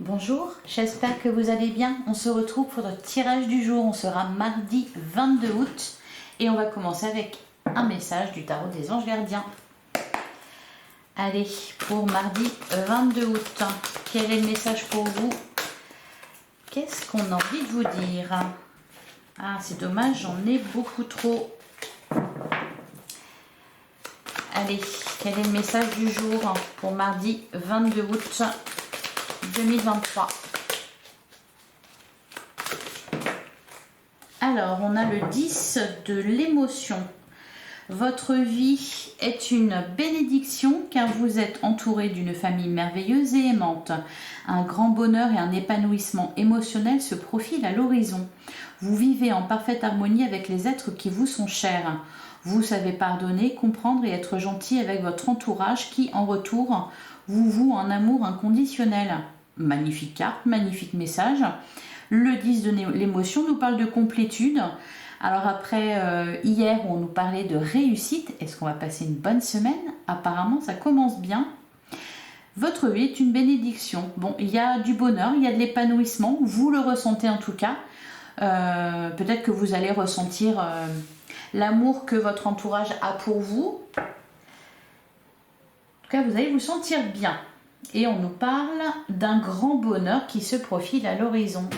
Bonjour, j'espère que vous allez bien. On se retrouve pour notre tirage du jour. On sera mardi 22 août et on va commencer avec un message du tarot des anges gardiens. Allez, pour mardi 22 août, quel est le message pour vous? Qu'est-ce qu'on a envie de vous dire? Ah, c'est dommage, j'en ai beaucoup trop. Allez, quel est le message du jour pour mardi 22 août 2023? Alors, on a le 10 de l'émotion. Votre vie est une bénédiction car vous êtes entouré d'une famille merveilleuse et aimante. Un grand bonheur et un épanouissement émotionnel se profilent à l'horizon. Vous vivez en parfaite harmonie avec les êtres qui vous sont chers. Vous savez pardonner, comprendre et être gentil avec votre entourage qui, en retour, vous voue un amour inconditionnel. Magnifique carte, magnifique message. Le 10 de l'émotion nous parle de complétude. Alors après, hier, on nous parlait de réussite. Est-ce qu'on va passer une bonne semaine? Apparemment, ça commence bien. Votre vie est une bénédiction. Bon, il y a du bonheur, il y a de l'épanouissement. Vous le ressentez en tout cas. Peut-être que vous allez ressentir l'amour que votre entourage a pour vous. En tout cas, vous allez vous sentir bien. Et on nous parle d'un grand bonheur qui se profile à l'horizon.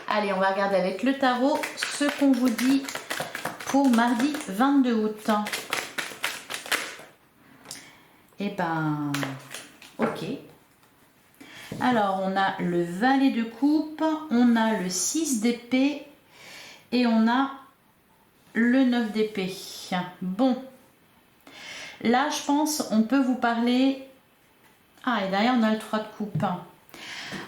Allez, on va regarder avec le tarot ce qu'on vous dit pour mardi 22 août. Eh ben, ok. Alors, on a le valet de coupe, on a le 6 d'épée et on a le 9 d'épée. Bon. Là, je pense, on peut vous parler... Ah, et derrière, on a le 3 de coupe.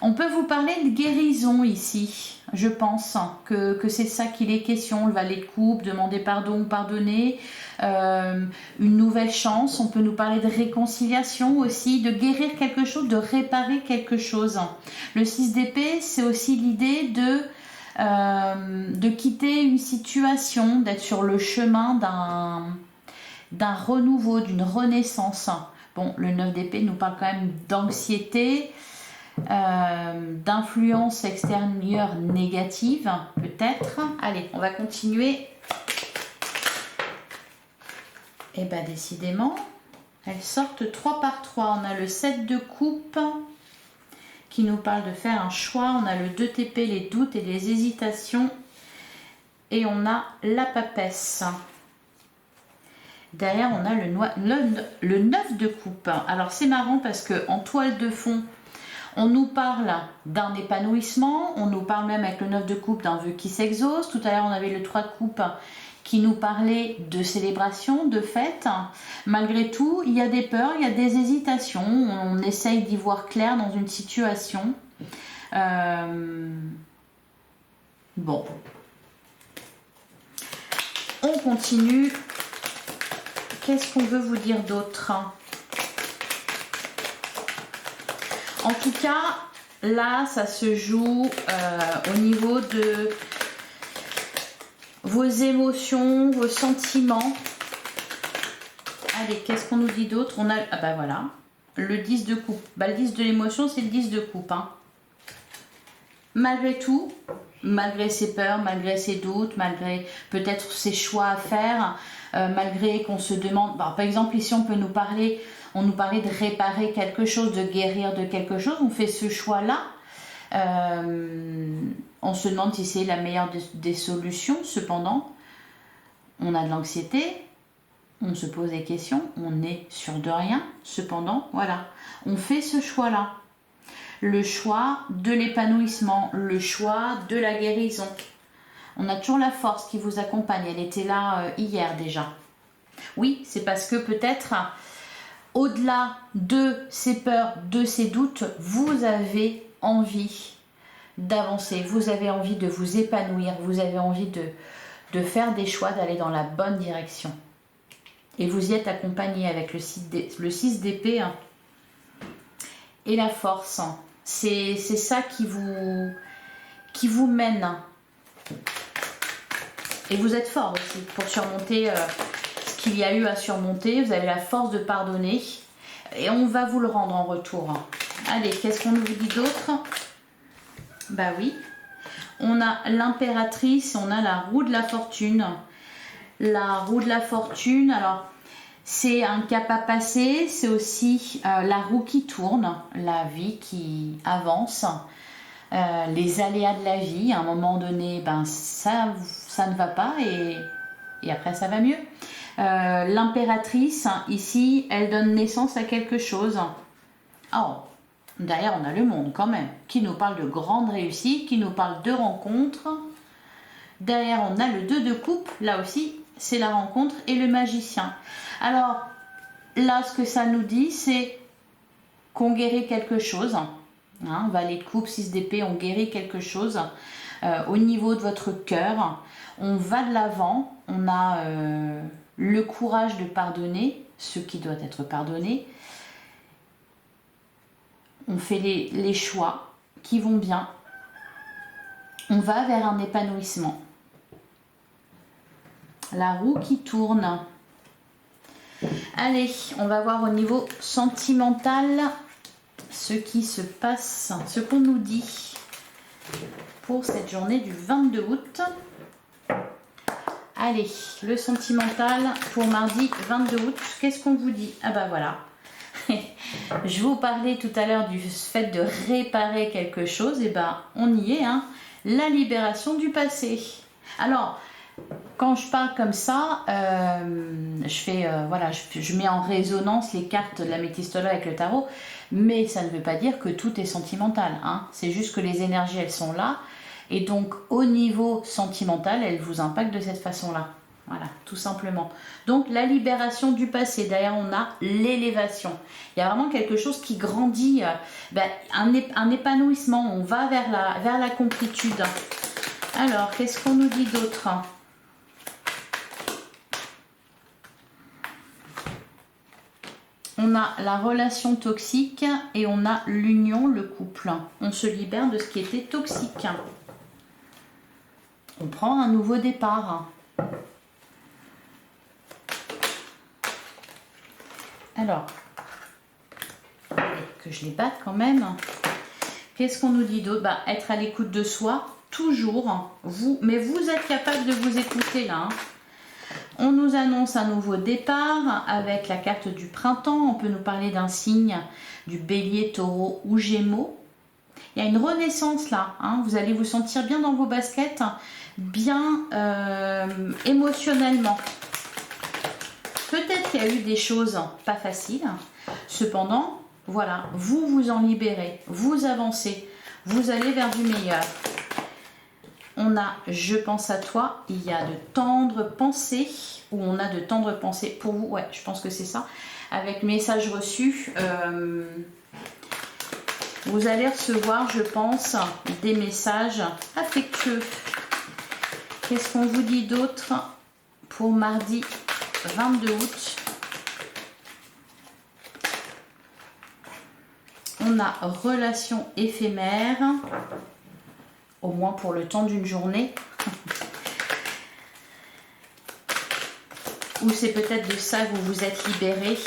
On peut vous parler de guérison ici. Je pense que c'est ça qu'il est question. Le valet de coupe, demander pardon, pardonner. Une nouvelle chance. On peut nous parler de réconciliation aussi, de guérir quelque chose, de réparer quelque chose. Le 6 d'épée, c'est aussi l'idée de quitter une situation, d'être sur le chemin d'un renouveau, d'une renaissance. Bon, le 9 d'épée nous parle quand même d'anxiété, d'influence extérieure négative, peut-être. Allez, on va continuer. Et bien, décidément, elles sortent 3 par 3. On a le 7 de coupe qui nous parle de faire un choix. On a le 2 TP, les doutes et les hésitations. Et on a la papesse. Derrière, on a le 9 de coupe. Alors, c'est marrant parce qu'en toile de fond, on nous parle d'un épanouissement. On nous parle même avec le 9 de coupe d'un vœu qui s'exauce. Tout à l'heure, on avait le 3 de coupe qui nous parlait de célébration, de fête. Malgré tout, il y a des peurs, il y a des hésitations. On essaye d'y voir clair dans une situation. Bon. On continue. Qu'est-ce qu'on veut vous dire d'autre? En tout cas, là, ça se joue au niveau de vos émotions, vos sentiments. Allez, qu'est-ce qu'on nous dit d'autre? On a, ah bah voilà, le 10 de coupe. Bah, le 10 de l'émotion, c'est le 10 de coupe. Hein. Malgré tout, malgré ses peurs, malgré ses doutes, malgré peut-être ses choix à faire, malgré qu'on se demande, bah, par exemple ici on peut nous parler, on nous parlait de réparer quelque chose, de guérir de quelque chose, on fait ce choix-là, on se demande si c'est la meilleure des solutions, cependant on a de l'anxiété, on se pose des questions, on est sûr de rien, cependant voilà, on fait ce choix-là. Le choix de l'épanouissement, le choix de la guérison. On a toujours la force qui vous accompagne. Elle était là hier déjà. Oui, c'est parce que peut-être, au-delà de ces peurs, de ces doutes, vous avez envie d'avancer. Vous avez envie de vous épanouir. Vous avez envie de faire des choix, d'aller dans la bonne direction. Et vous y êtes accompagné avec le 6 d'épée et la force. C'est ça qui vous mène. Et vous êtes fort aussi pour surmonter ce qu'il y a eu à surmonter, vous avez la force de pardonner et on va vous le rendre en retour. Allez, qu'est-ce qu'on nous dit d'autre? Bah oui, on a l'impératrice, on a la roue de la fortune. La roue de la fortune, alors c'est un cap à passer, c'est aussi la roue qui tourne, la vie qui avance, les aléas de la vie. À un moment donné, ben, ça ne va pas et après ça va mieux. L'impératrice, ici, elle donne naissance à quelque chose. Oh, derrière on a le monde quand même, qui nous parle de grandes réussites, qui nous parle de rencontres. Derrière on a le 2 de coupe, là aussi c'est la rencontre et le magicien. Alors là ce que ça nous dit c'est qu'on guérit quelque chose. Hein, valet de coupe, 6 d'épée, on guérit quelque chose au niveau de votre cœur. On va de l'avant, on a le courage de pardonner ce qui doit être pardonné. On fait les choix qui vont bien. On va vers un épanouissement. La roue qui tourne. Allez, on va voir au niveau sentimental ce qui se passe, ce qu'on nous dit pour cette journée du 22 août. Allez, le sentimental pour mardi 22 août. Qu'est-ce qu'on vous dit? Ah bah voilà. Je vous parlais tout à l'heure du fait de réparer quelque chose. Et ben on y est, hein. La libération du passé. Alors, quand je parle comme ça, je fais, voilà, je mets en résonance les cartes de la métistologie avec le tarot, mais ça ne veut pas dire que tout est sentimental, hein. C'est juste que les énergies, elles sont là, et donc au niveau sentimental, elles vous impactent de cette façon-là. Voilà, tout simplement. Donc la libération du passé, derrière on a l'élévation. Il y a vraiment quelque chose qui grandit, un épanouissement, on va vers la complétude. Alors, qu'est-ce qu'on nous dit d'autre? On a la relation toxique et on a l'union, le couple. On se libère de ce qui était toxique. On prend un nouveau départ. Alors, que je les batte quand même. Qu'est-ce qu'on nous dit d'autre? Bah, être à l'écoute de soi, toujours. Mais vous êtes capable de vous écouter là. Hein. On nous annonce un nouveau départ avec la carte du printemps. On peut nous parler d'un signe du bélier, taureau ou gémeaux. Il y a une renaissance là. Hein. Vous allez vous sentir bien dans vos baskets, bien émotionnellement. Peut-être qu'il y a eu des choses pas faciles. Cependant, voilà, vous vous en libérez, vous avancez, vous allez vers du meilleur. On a « Je pense à toi », il y a de tendres pensées, ou on a de tendres pensées pour vous, ouais, je pense que c'est ça. Avec message reçu, vous allez recevoir, je pense, des messages affectueux. Qu'est-ce qu'on vous dit d'autre pour mardi 22 août? On a relation éphémère, au moins pour le temps d'une journée. Ou c'est peut-être de ça que vous vous êtes libéré.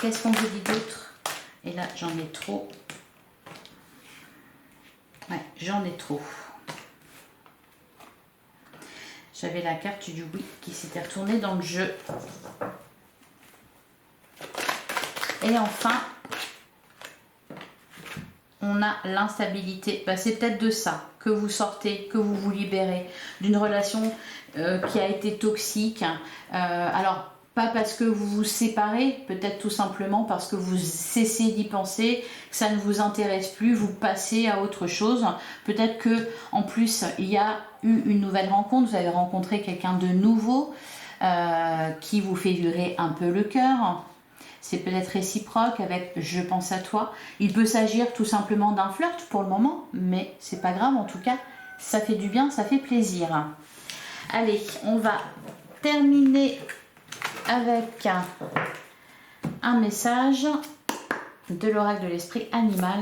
Qu'est-ce qu'on vous dit d'autre? Et là, j'en ai trop. Ouais, j'en ai trop. J'avais la carte du oui qui s'était retournée dans le jeu. Et enfin, on a l'instabilité. Bah, c'est peut-être de ça que vous sortez, que vous vous libérez d'une relation qui a été toxique. Alors, pas parce que vous vous séparez, peut-être tout simplement parce que vous cessez d'y penser, que ça ne vous intéresse plus, vous passez à autre chose. Peut-être que en plus, il y a eu une nouvelle rencontre, vous avez rencontré quelqu'un de nouveau qui vous fait vibrer un peu le cœur. C'est peut-être réciproque avec « je pense à toi ». Il peut s'agir tout simplement d'un flirt pour le moment, mais c'est pas grave, en tout cas, ça fait du bien, ça fait plaisir. Allez, on va terminer avec un message de l'oracle de l'esprit animal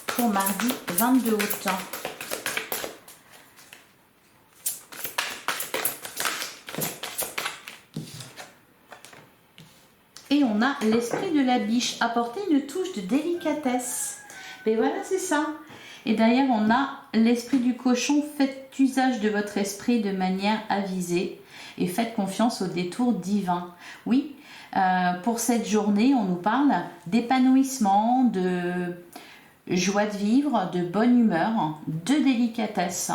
pour mardi 22 août. Et on on a l'esprit de la biche, apporter une touche de délicatesse. Et voilà, c'est ça. Et derrière, on a l'esprit du cochon, faites usage de votre esprit de manière avisée et faites confiance au détour divin. Oui, pour cette journée, on nous parle d'épanouissement, de joie de vivre, de bonne humeur, de délicatesse.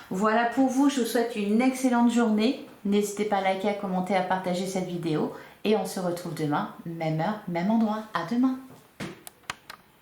Voilà pour vous, je vous souhaite une excellente journée. N'hésitez pas à liker, à commenter, à partager cette vidéo. Et on se retrouve demain, même heure, même endroit. À demain!